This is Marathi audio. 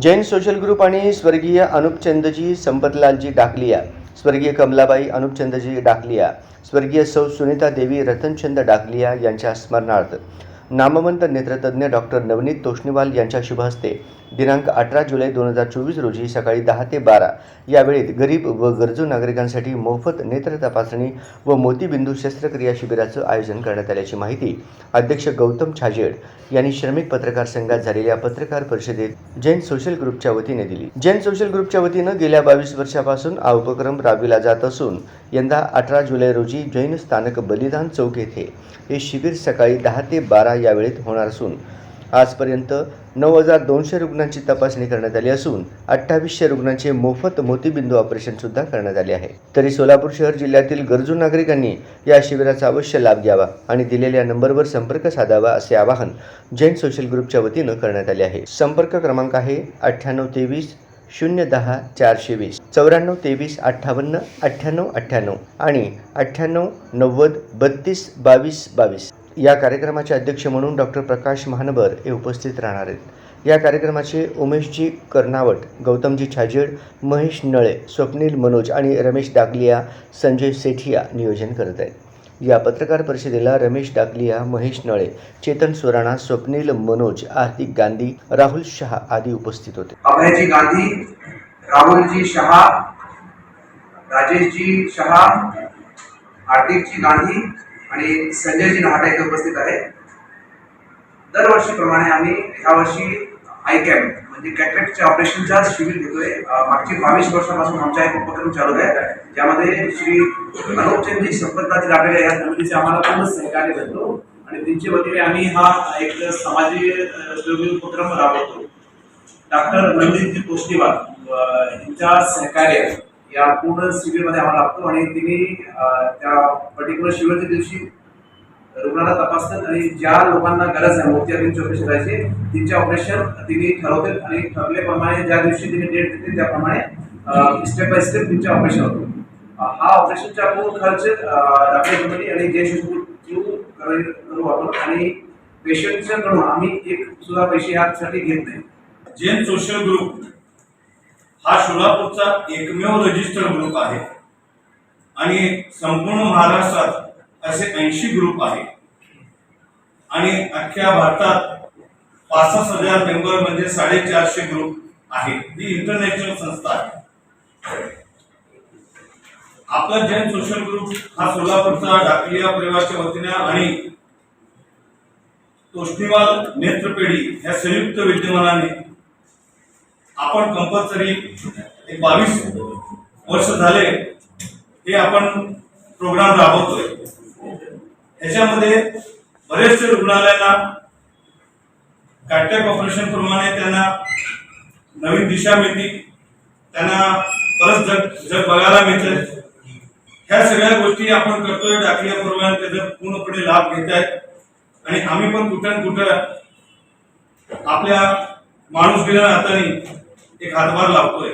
जैन सोशल ग्रुप आणि स्वर्गीय अनुपचंदजी संपतलालजी डाकलिया, स्वर्गीय कमलाबाई अनुपचंदजी डाकलिया, स्वर्गीय सौ सुनीता देवी रतनचंद डाकलिया यांच्या स्मरणार्थ नामवंत नेत्रतज्ञ डॉक्टर नवनीत तोष्णीवाल यांच्या शुभ हस्ते दिनांक 18 जुलै 2024 रोजी सकाळी 10 ते 12 या वेळेत गरीब व गरजू नागरिकांसाठी मोफत नेत्र तपासणी व मोतीबिंदू शस्त्रक्रिया शिबिराचं आयोजन करण्यात आल्याची माहिती अध्यक्ष गौतम छाजेड यांनी श्रमिक पत्रकार संघात झालेल्या पत्रकार परिषदेत जैन सोशल ग्रुपच्या वतीने दिली। जैन सोशल ग्रुपच्या वतीनं गेल्या 22 वर्षापासून हा उपक्रम राबविला जात असून यंदा 18 जुलै रोजी जैन स्थानक बलिदान चौक येथे हे शिबिर सकाळी 10 ते 12 या वेळेत होणार असून आजपर्यंत 9200 रुग्णांची तपासणी करण्यात आली असून 2800 रुग्णांचे मोफत मोतीबिंदू ऑपरेशन सुद्धा करण्यात आले आहे। तरी सोलापूर शहर जिल्ह्यातील गरजू नागरिकांनी या शिबिराचा अवश्य लाभ घ्यावा आणि दिलेल्या नंबरवर संपर्क साधावा असे आवाहन जैन सोशल ग्रुपच्या वतीनं करण्यात आले आहे। संपर्क क्रमांक आहे 9823 010 420 9423 58 98 98 आणि 98 90 32 22 22। या कार्यक्रमाचे अध्यक्ष म्हणून डॉक्टर प्रकाश महानबर हे उपस्थित राहणार आहेत। या कार्यक्रमाचे उमेशजी कर्नावट, गौतमजी छाजेड, महेश नळे, स्वप्नील मनोज आणि रमेश डाकलिया, संजय सेठिया नियोजन करत आहेत। या पत्रकार परिषदेला रमेश डाकलिया, महेश नळे, चेतन सोराणा, स्वप्नील मनोज, आर्थिक गांधी, राहुल शहा आदी उपस्थित होते। अभयजी गांधी, राहुलजी शहा, राजेशजी शहा, आर्थिकजी गांधी आणि संजयजी नहाटा इथे उपस्थित आहे। दरवर्षीप्रमाणे आम्ही ह्या वर्षी आय कॅम्प म्हणजे कॅटरॅक्टच्या ऑपरेशनचा शिबिर घेतोय। मागची 22 वर्षापासून आमचा एक उपक्रम चालू आहे, ज्यामध्ये श्री अनुपचंदजी संपतलालजी डाकलिया या समितीचे आम्हाला पूर्ण सहकार्य करतो आणि त्यांच्या वतीने आम्ही हा एक समाजोपयोगी उपक्रम राबवतो। डॉक्टर नवनीतजी तोष्णीवाल यांच्या सहकार्य या पूर्ण शिबिरमध्ये आम्हाला लागतो आणि तिने त्या पर्टिक्युलर शिबिरच्या दिवशी रुग्णाला तपासतात आणि ज्या लोकांना गरज आहे मोतियाबिंदूचे ऑपरेशन करायचे त्यांचे ऑपरेशन तिने ठरवतात आणि ठरल्याप्रमाणे ज्या दिवशी तिने डेट देते त्याप्रमाणे स्टेप बाय स्टेप त्यांचे ऑपरेशन होतो। हा ऑपरेशनचा पूर्ण खर्च डॉक्टर कंपनी आणि जैन सोशल करू आपण आणि पेशंटच्याकडून आम्ही एक सुद्धा पैसे यासाठी घेत नाही। जैन सोशल ग्रुप हा सोलापूरचा एकमेव रजिस्टर्ड ग्रुप आहे आणि संपूर्ण महाराष्ट्रात असे 80 ग्रुप आहे आणि अख्ख्या भारतात 65,000 मेंबर म्हणजे 450 ग्रुप आहे। ही इंटरनॅशनल संस्था आहे। आपला जैन सोशल ग्रुप हा सोलापूरचा डाकलिया परिवाराच्या वतीने आणि तोष्णीवाल नेत्रपेढी या संयुक्त विद्यमानाने आपण कंपल्सरी 22 वर्ष झाले हे आपण प्रोग्राम राबवतोय। ह्याच्यामध्ये बरेचसे रुग्णालयांना कॅटरॅक्ट ऑपरेशन प्रमाणे त्यांना नवीन दिशा मिळते, त्यांना परत जग बघायला मिळतं। ह्या सगळ्या गोष्टी आपण करतोय। डाकलिया परिवार त्याचा पूर्णपणे लाभ घेत आहेत आणि आम्ही पण कुठं आपल्या माणूस गेल्या नात्याने एक हातभार लावतोय।